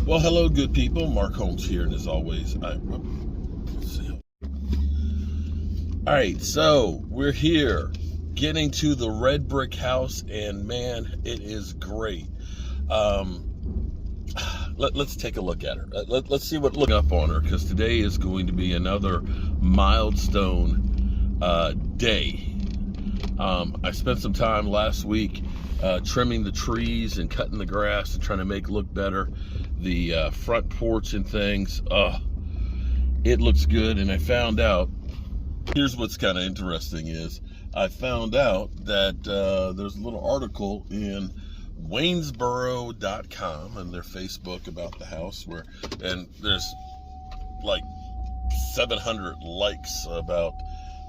Well, hello, good people. Mark Holmes here, and as always, all right, so we're here getting to the red brick house, and man, it is great. Let's take a look at her. Let's see what look up on her, because today is going to be another milestone day. I spent some time last week trimming the trees and cutting the grass and trying to make it look better. The front porch and things, it looks good. And I found out, here's what's kind of interesting is, I found out that there's a little article in Waynesboro.com and their Facebook about the house and there's like 700 likes about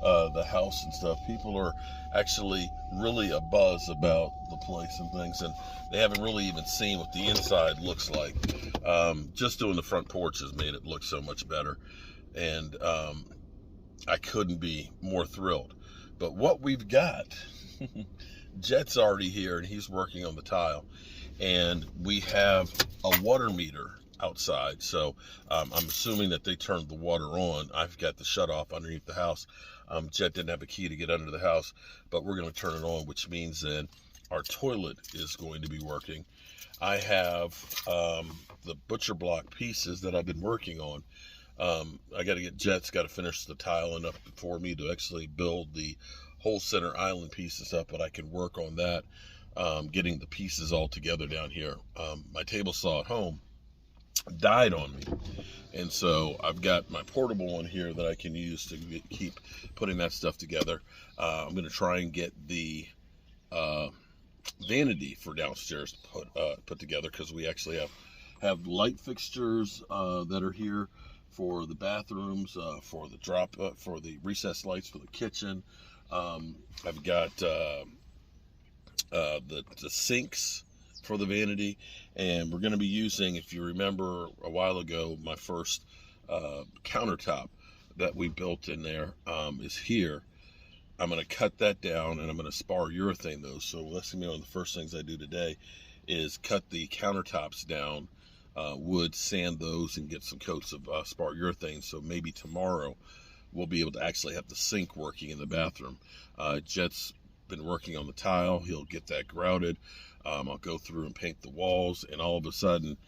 the house and stuff. People are actually really abuzz about the place and things, and they haven't really even seen what the inside looks like. Just doing the front porch has made it look so much better, and I couldn't be more thrilled. But what we've got, Jet's already here and he's working on the tile, and we have a water meter outside, so I'm assuming that they turned the water on. I've got the shut off underneath the house. Jet didn't have a key to get under the house, but we're going to turn it on, which means then our toilet is going to be working. I have the butcher block pieces that I've been working on. I got to get Jet's got to finish the tiling up for me to actually build the whole center island pieces up, but I can work on that, getting the pieces all together down here. My table saw at home died on me, and so I've got my portable one here that I can use to keep putting that stuff together. I'm going to try and get the vanity for downstairs put together, because we actually have light fixtures that are here for the bathrooms, for the recessed lights for the kitchen. I've got the sinks for the vanity, and we're going to be using, if you remember a while ago, my first countertop that we built in there is here. I'm going to cut that down, and I'm going to spar urethane those. So that's going to be one of the first things I do today, is cut the countertops down, wood, sand those, and get some coats of spar urethane. So maybe tomorrow we'll be able to actually have the sink working in the bathroom. Jet's been working on the tile. He'll get that grouted. I'll go through and paint the walls, and all of a sudden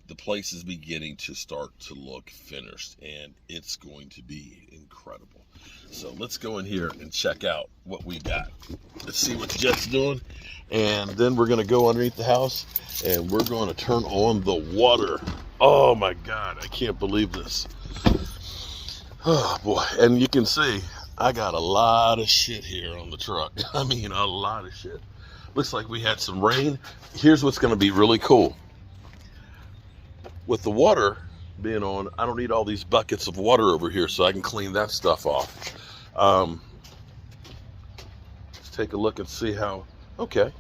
the place is beginning to start to look finished, and it's going to be incredible. So let's go in here and check out what we got. Let's see what Jet's doing, and then we're going to go underneath the house and we're going to turn on the water. Oh my God, I can't believe this. Oh boy, and you can see I got a lot of shit here on the truck. I mean, a lot of shit. Looks like we had some rain. Here's what's going to be really cool. With the water being on, I don't need all these buckets of water over here, so I can clean that stuff off. Let's take a look and see how, okay.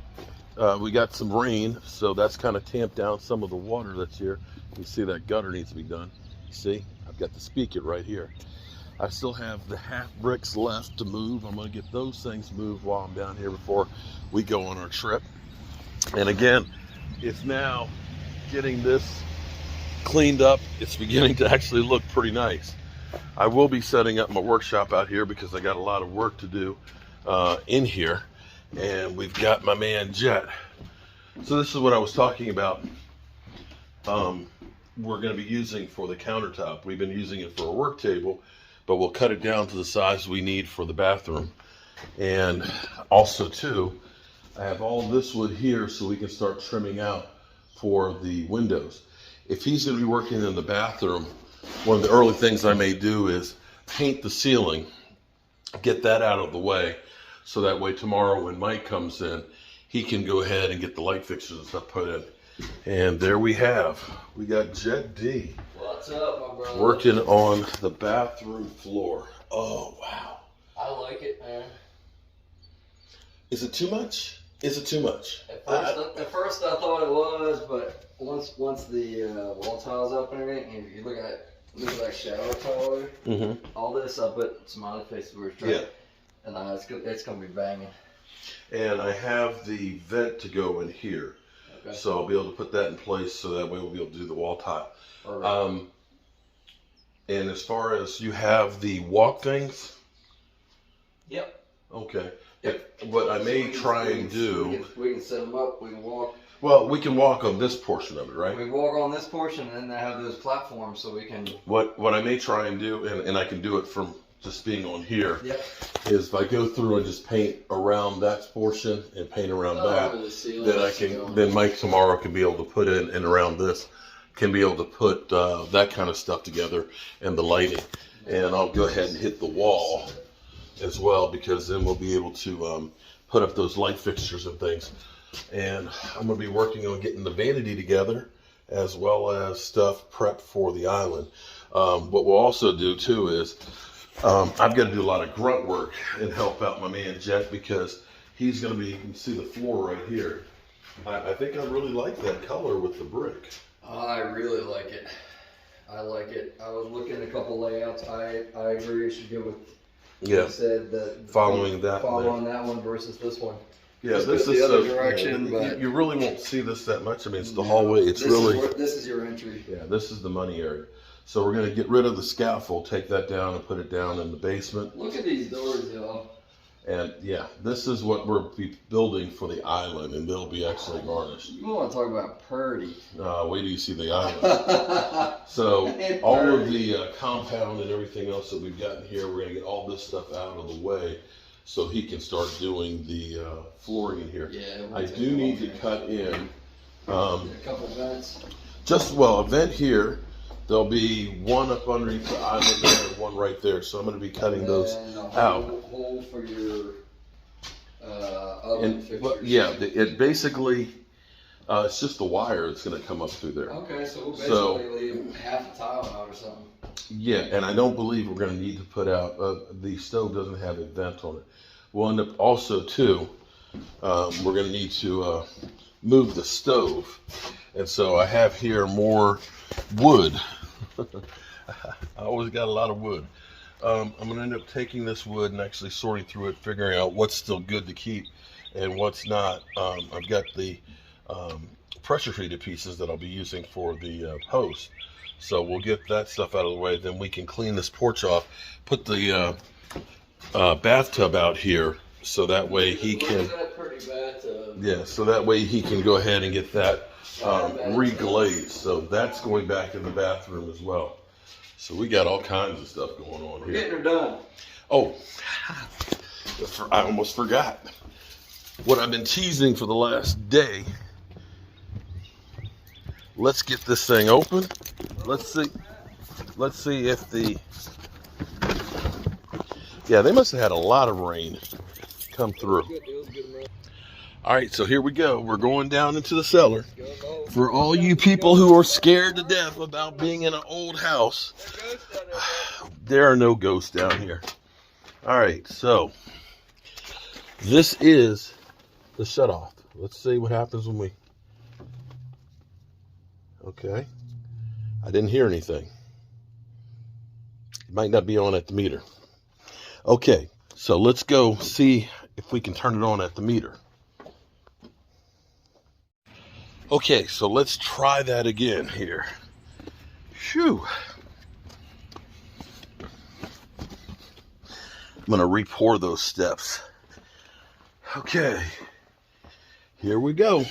We got some rain, so that's kind of tamped down some of the water that's here. You can see that gutter needs to be done. See, I've got the spigot right here. I still have the half bricks left to move. I'm going to get those things moved while I'm down here before we go on our trip. And again, it's now getting this cleaned up. It's beginning to actually look pretty nice. I will be setting up my workshop out here because I got a lot of work to do in here. And we've got my man Jet. So this is what I was talking about. We're going to be using for the countertop. We've been using it for a work table, but we'll cut it down to the size we need for the bathroom. And also too, I have all this wood here so we can start trimming out for the windows. If he's going to be working in the bathroom, one of the early things I may do is paint the ceiling, get that out of the way, so that way tomorrow when Mike comes in, he can go ahead and get the light fixtures and stuff put in. And there we got Jet D. What's up, my brother? Working on the bathroom floor. Oh, wow. I like it, man. Is it too much? Is it too much? At first I thought it was, but once the wall tile's up and everything, and you look at that shower tile there, all this I put smiley faces where it's trying. Yeah. And it's gonna be banging. And I have the vent to go in here. Okay. So I'll be able to put that in place so that way we'll be able to do the wall tile. Alright. And as far as you have the walk things, Yep. okay. Yep. What I may try and do, we can set them up. We can walk. well, we can walk on this portion of it, right? We walk on this portion, and then they have those platforms, so we can. What I may try and do, and I can do it from just being on here, Yep. is if I go through and just paint around that portion and paint around that, then I can, then Mike tomorrow can be able to put in and around this, can be able to put that kind of stuff together and the lighting. And I'll go ahead and hit the wall as well, because then we'll be able to put up those light fixtures and things. And I'm going to be working on getting the vanity together as well as stuff prepped for the island. What we'll also do too is I've got to do a lot of grunt work and help out my man Jet, because he's going to be, you can see the floor right here. I think I really like that color with the brick. I really like it. I like it. I was looking at a couple layouts. I agree. It should go with. Yeah. You said that Following that one versus this one. Yeah, Just this go is the other so, direction, yeah, but you really won't see this that much. I mean, it's the hallway. It's this is your entry. yeah, this is the money area. So we're going to get rid of the scaffold, take that down and put it down in the basement. Look at these doors, y'all. And yeah, this is what we're building for the island, and they'll be actually garnished. You want to talk about purdy? Wait till you see the island. So all of the compound and everything else that we've gotten here, we're going to get all this stuff out of the way so he can start doing the flooring in here. Yeah, I do need to cut in a couple vents. just, well, a vent here. There'll be one up underneath the island there and one right there. So I'm going to be cutting those out. Hole for your oven fixtures. Yeah, it basically, it's just the wire that's going to come up through there. Okay, so we'll basically leave half a tile out or something. Yeah, and I don't believe we're going to need to put out, the stove doesn't have a vent on it. We'll end up also too, we're going to need to move the stove. And so I have here more wood. I always got a lot of wood. I'm going to end up taking this wood and actually sorting through it, figuring out what's still good to keep and what's not. I've got the pressure treated pieces that I'll be using for the post. So we'll get that stuff out of the way. Then we can clean this porch off, put the bathtub out here, so that way he can. Yeah, so that way he can go ahead and get that reglazed. So that's going back in the bathroom as well. So we got all kinds of stuff going on here. We're getting her done. Oh, I almost forgot what I've been teasing for the last day. Let's get this thing open. Let's see if the, yeah, they must have had a lot of rain come through. All right, so here we go. We're going down into the cellar. For all you people who are scared to death about being in an old house, there are no ghosts down here. All right, so this is the shutoff. Let's see what happens when we, okay. I didn't hear anything. It might not be on at the meter. Okay, so let's go see if we can turn it on at the meter. Okay, so let's try that again here. Phew. I'm gonna re-pour those steps. Okay, here we go.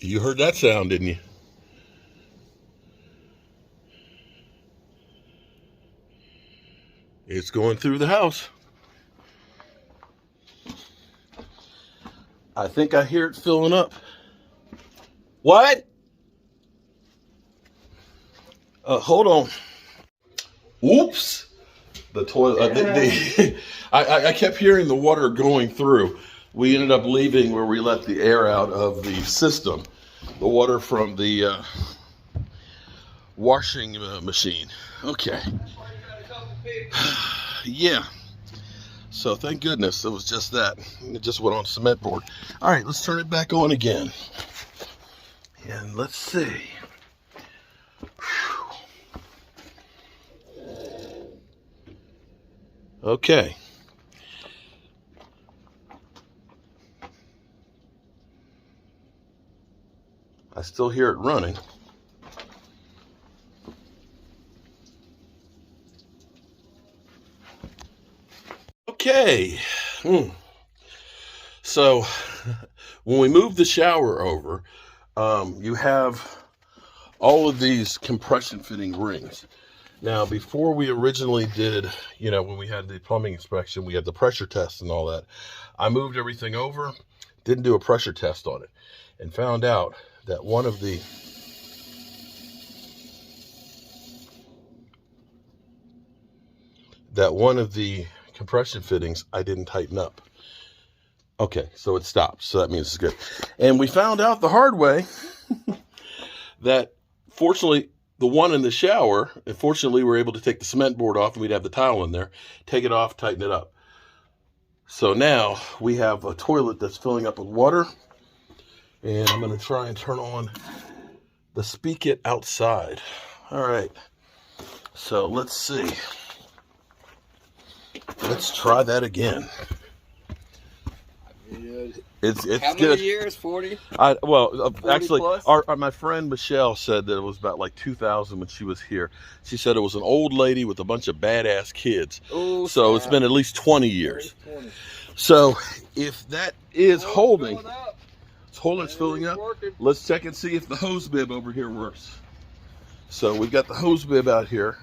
You heard that sound, didn't you? It's going through the house. I think I hear it filling up. What? Hold on. Oops. The toilet. I kept hearing the water going through. We ended up leaving where we let the air out of the system. The water from the washing machine. Okay. Yeah. So thank goodness it was just that. It just went on cement board. All right, let's turn it back on again. And let's see. Okay. I still hear it running. Okay. So when we move the shower over, you have all of these compression fitting rings. Now, before we originally did, when we had the plumbing inspection, we had the pressure test and all that. I moved everything over, didn't do a pressure test on it, and found out that one of the compression fittings I didn't tighten up. Okay, so it stopped, so that means it's good. And we found out the hard way that fortunately the one in the shower, unfortunately we were able to take the cement board off and we'd have the tile in there, take it off, tighten it up. So now we have a toilet that's filling up with water, and I'm going to try and turn on the spigot outside. All right, so let's see. Let's try that again. It's How good. many years? 40? 40 actually, plus? my friend Michelle said that it was about like 2000 when she was here. She said it was an old lady with a bunch of badass kids. Oh, so it's been at least 20 years. So if that is holding, it's holding, it's filling up. Let's check and see if the hose bib over here works. So we've got the hose bib out here.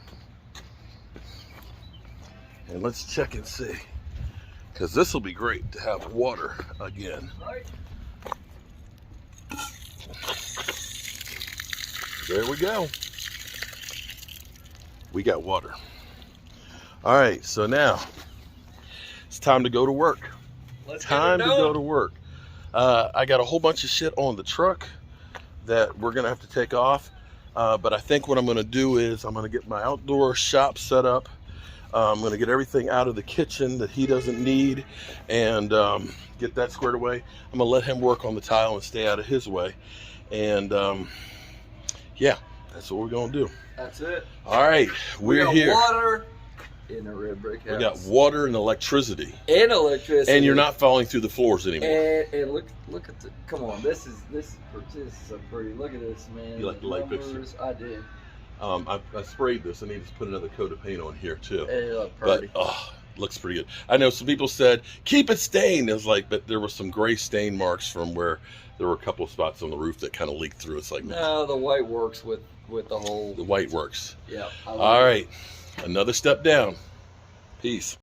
And let's check and see. Because this will be great to have water again. There we go. We got water. All right, so now it's time to go to work. Time to go to work. I got a whole bunch of shit on the truck that we're gonna have to take off. But I think what I'm gonna do is I'm gonna get my outdoor shop set up. I'm going to get everything out of the kitchen that he doesn't need and get that squared away. I'm going to let him work on the tile and stay out of his way. And yeah, that's what we're going to do. That's it. All right, we're here. Water in a red brick house. We got water and electricity. And electricity. And you're not falling through the floors anymore. And look at the, come on, this is so pretty. Look at this, man. You like the light fixture? I did. I sprayed this. I need to put another coat of paint on here too. It looked pretty. But looks pretty good. I know some people said keep it stained. It was like, but there were some gray stain marks from where there were a couple of spots on the roof that kind of leaked through. It's like, no, the white works with the whole. The white works. Yeah. All right, another step down. Peace.